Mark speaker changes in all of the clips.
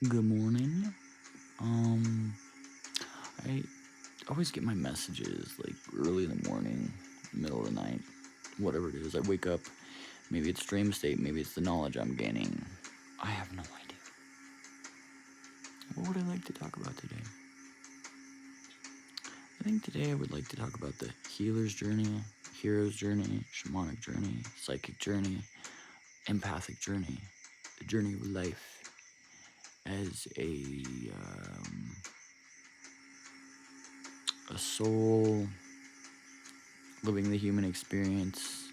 Speaker 1: Good morning. I always get my messages like early in the morning, middle of the night, whatever it is. I wake up, maybe it's dream state, maybe it's the knowledge I'm gaining. I have no idea. What would I like to talk about today? I think today I would like to talk about the healer's journey, hero's journey, shamanic journey, psychic journey, empathic journey, the journey of life as a soul living the human experience.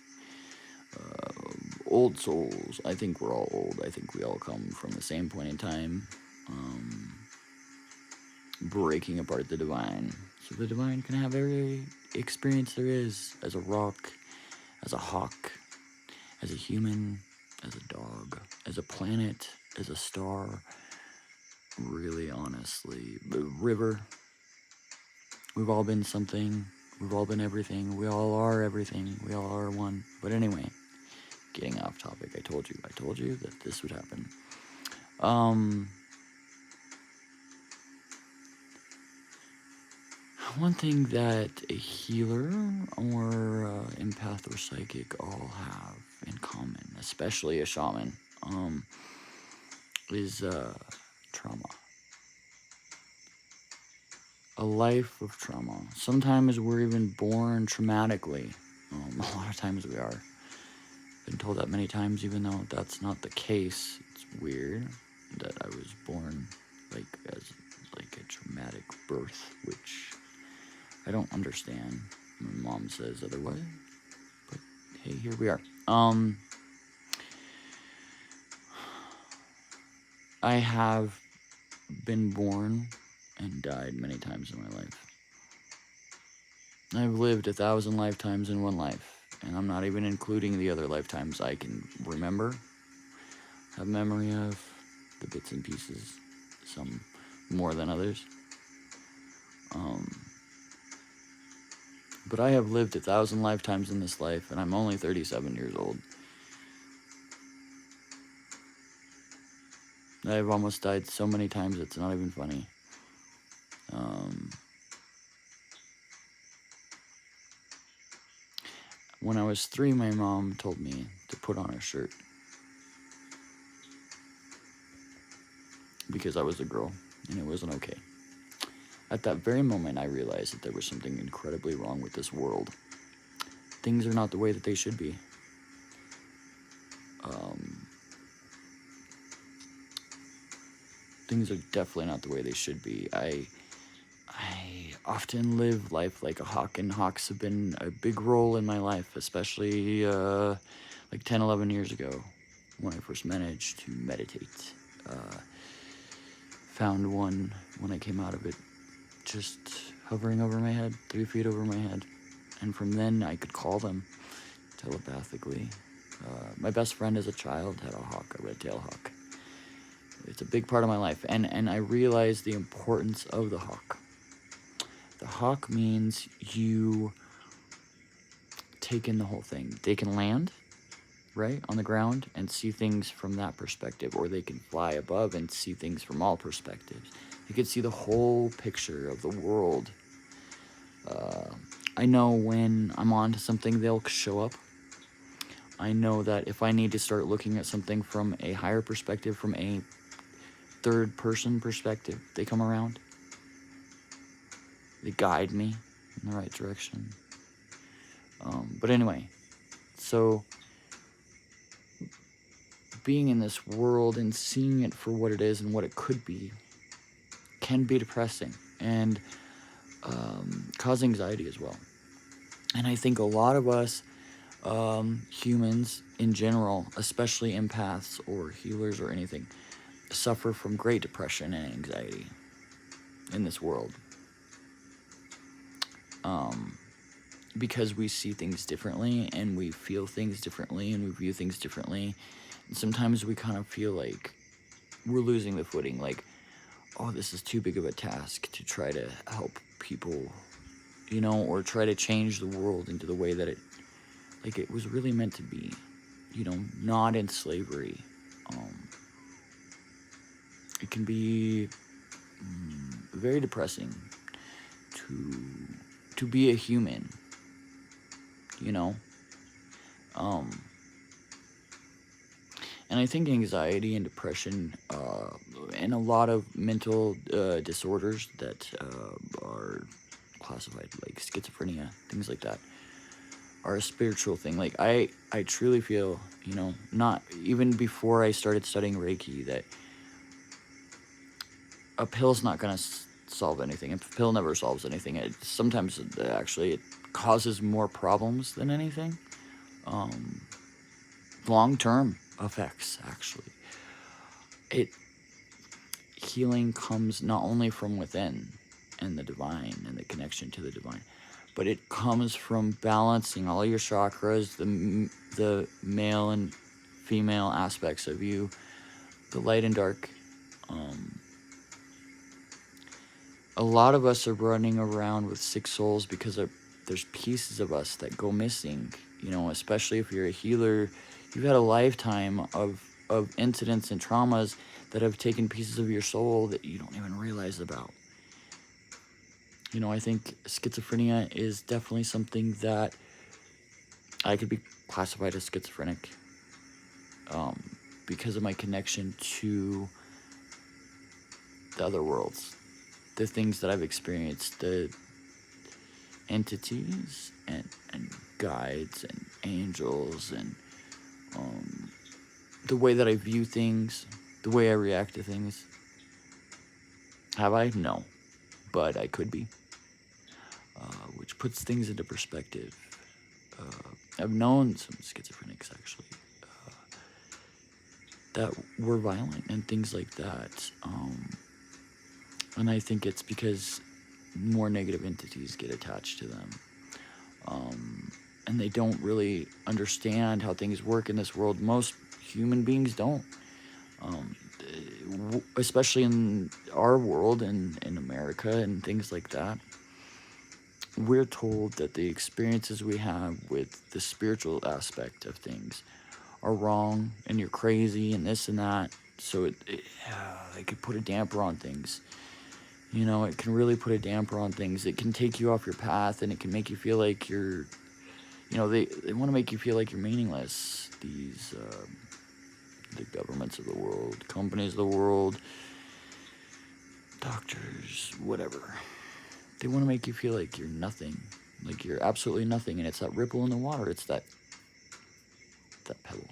Speaker 1: Old souls. I think we're all old. I think we all come from the same point in time, breaking apart the divine. So the divine can have every experience there is as a rock, as a hawk, as a human, as a dog, as a planet, as a star. Really, honestly, the river. We've all been something. We've all been everything. We all are everything. We all are one. But anyway, getting off topic. I told you that this would happen. One thing that a healer or empath or psychic all have in common, especially a shaman, is trauma. A life of trauma. Sometimes we're even born traumatically. A lot of times we are. Been told that many times, even though that's not the case. It's weird that I was born as a traumatic birth, which I don't understand. My mom says otherwise, but hey, here we are. I have been born and died many times in my life. I've lived 1,000 lifetimes in one life, and I'm not even including the other lifetimes I can remember, have memory of, the bits and pieces, some more than others. But I have lived 1,000 lifetimes in this life, and I'm only 37 years old. I've almost died so many times it's not even funny. When I was 3, my mom told me to put on a shirt because I was a girl, and it wasn't okay. At that very moment, I realized that there was something incredibly wrong with this world. Things are not the way that they should be. Things are definitely not the way they should be. I often live life like a hawk, and hawks have been a big role in my life, especially like 10, 11 years ago when I first managed to meditate. Found one when I came out of it, just hovering over my head, 3 feet over my head. And from then I could call them telepathically. My best friend as a child had a hawk, a red-tailed hawk. It's a big part of my life, and I realized the importance of the hawk. The hawk means you take in the whole thing. They can land, right, on the ground and see things from that perspective, or they can fly above and see things from all perspectives. They can see the whole picture of the world. I know when I'm on to something, they'll show up. I know that if I need to start looking at something from a higher perspective, from a third-person perspective, they come around. They guide me in the right direction. But anyway, so being in this world and seeing it for what it is and what it could be can be depressing and cause anxiety as well. And I think a lot of us humans in general, especially empaths or healers or anything, suffer from great depression and anxiety in this world. Because we see things differently and we feel things differently and we view things differently. And sometimes we kind of feel like we're losing the footing, like, oh, this is too big of a task to try to help people, or try to change the world into the way that it was really meant to be, not in slavery. it can be very depressing to be a human, you know. And I think anxiety and depression, and a lot of mental disorders that are classified like schizophrenia, things like that, are a spiritual thing. Like I truly feel, not even before I started studying Reiki, that a pill's not gonna solve anything. A pill never solves anything. Sometimes actually it causes more problems than anything. Long-term effects, actually. It Healing comes not only from within and the divine and the connection to the divine, but it comes from balancing all your chakras, the male and female aspects of you, the light and dark. A lot of us are running around with sick souls because there's pieces of us that go missing. Especially if you're a healer, you've had a lifetime of incidents and traumas that have taken pieces of your soul that you don't even realize about. I think schizophrenia is definitely something that I could be classified as schizophrenic, because of my connection to the other worlds, the things that I've experienced, the entities and guides and angels, and the way that I view things, the way I react to things. Have I? No. But I could be, which puts things into perspective. I've known some schizophrenics, actually, that were violent and things like that. And I think it's because more negative entities get attached to them. And they don't really understand how things work in this world. Most human beings don't. Especially in our world and in America and things like that. We're told that the experiences we have with the spiritual aspect of things are wrong and you're crazy and this and that. So it could put a damper on things. It can really put a damper on things. It can take you off your path, and it can make you feel like you're, they want to make you feel like you're meaningless. These, the governments of the world, companies of the world, doctors, whatever. They want to make you feel like you're nothing, like you're absolutely nothing, and it's that ripple in the water. It's that pebble.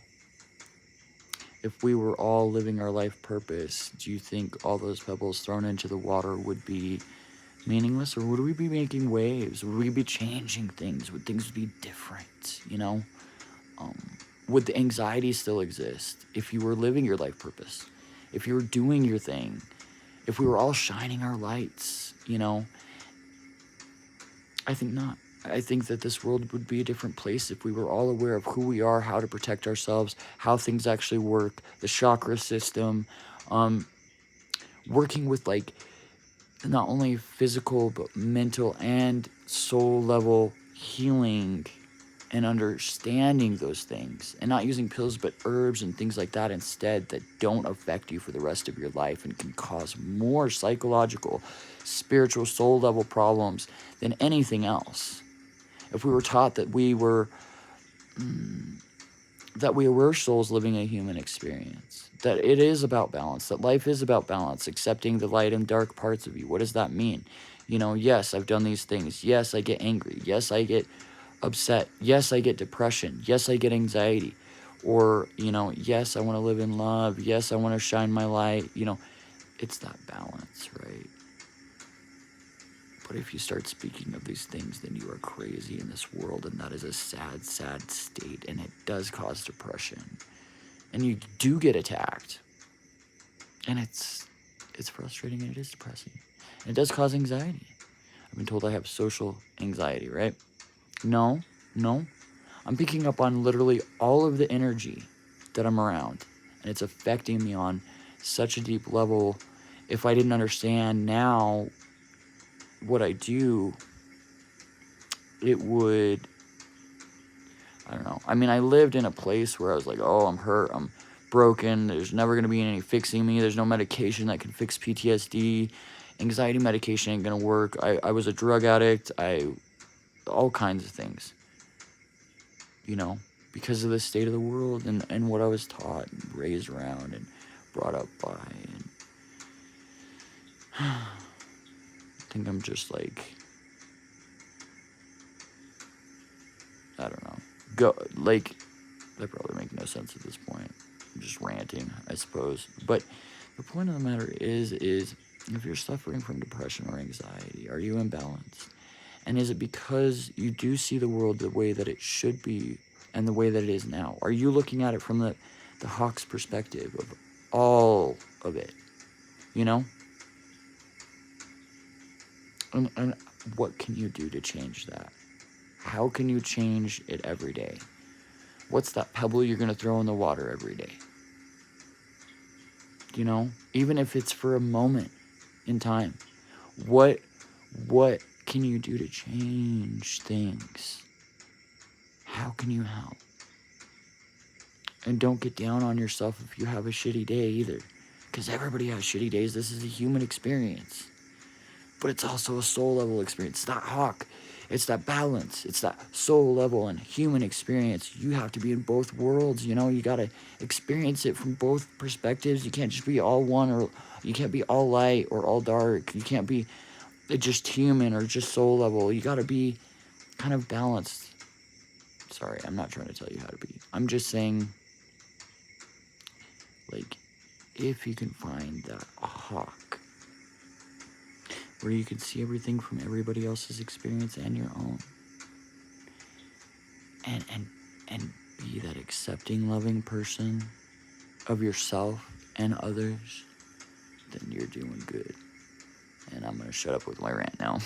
Speaker 1: If we were all living our life purpose, do you think all those pebbles thrown into the water would be meaningless, or would we be making waves? Would we be changing things? Would things be different? Would the anxiety still exist if you were living your life purpose? If you were doing your thing? If we were all shining our lights? I think not. I think that this world would be a different place if we were all aware of who we are, how to protect ourselves, how things actually work, the chakra system, working with not only physical but mental and soul level healing and understanding those things, and not using pills but herbs and things like that instead, that don't affect you for the rest of your life and can cause more psychological, spiritual, soul level problems than anything else. If we were taught that we were souls living a human experience, that it is about balance, that life is about balance, accepting the light and dark parts of you. What does that mean? Yes, I've done these things. Yes, I get angry. Yes, I get upset. Yes, I get depression. Yes, I get anxiety. Or, yes, I want to live in love. Yes, I want to shine my light. It's that balance, right? But if you start speaking of these things, then you are crazy in this world, and that is a sad, sad state, and it does cause depression. And you do get attacked. And it's frustrating, and it is depressing. And it does cause anxiety. I've been told I have social anxiety, right? No. I'm picking up on literally all of the energy that I'm around, and it's affecting me on such a deep level. If I didn't understand now what I do, it would, I don't know. I mean, I lived in a place where I was like, oh, I'm hurt, I'm broken. There's never going to be any fixing me. There's no medication that can fix PTSD. Anxiety medication ain't going to work. I was a drug addict. All kinds of things, you know, because of the state of the world and what I was taught and raised around and brought up by. And I think I'm just like, I don't know. That probably makes no sense at this point. I'm just ranting, I suppose. But the point of the matter is if you're suffering from depression or anxiety, are you imbalanced? And is it because you do see the world the way that it should be and the way that it is now? Are you looking at it from the hawk's perspective of all of it? You know? And what can you do to change that? How can you change it every day? What's that pebble you're going to throw in the water every day? You know? Even if it's for a moment in time. What can you do to change things? How can you help? And don't get down on yourself if you have a shitty day either. Because everybody has shitty days. This is a human experience. But it's also a soul level experience. It's that hawk. It's that balance. It's that soul level and human experience. You have to be in both worlds, you know? You got to experience it from both perspectives. You can't just be all one, or you can't be all light or all dark. You can't be just human or just soul level. You got to be kind of balanced. Sorry, I'm not trying to tell you how to be. I'm just saying, like, if you can find that hawk where you can see everything from everybody else's experience and your own, and be that accepting, loving person of yourself and others, then you're doing good. And I'm gonna shut up with my rant now.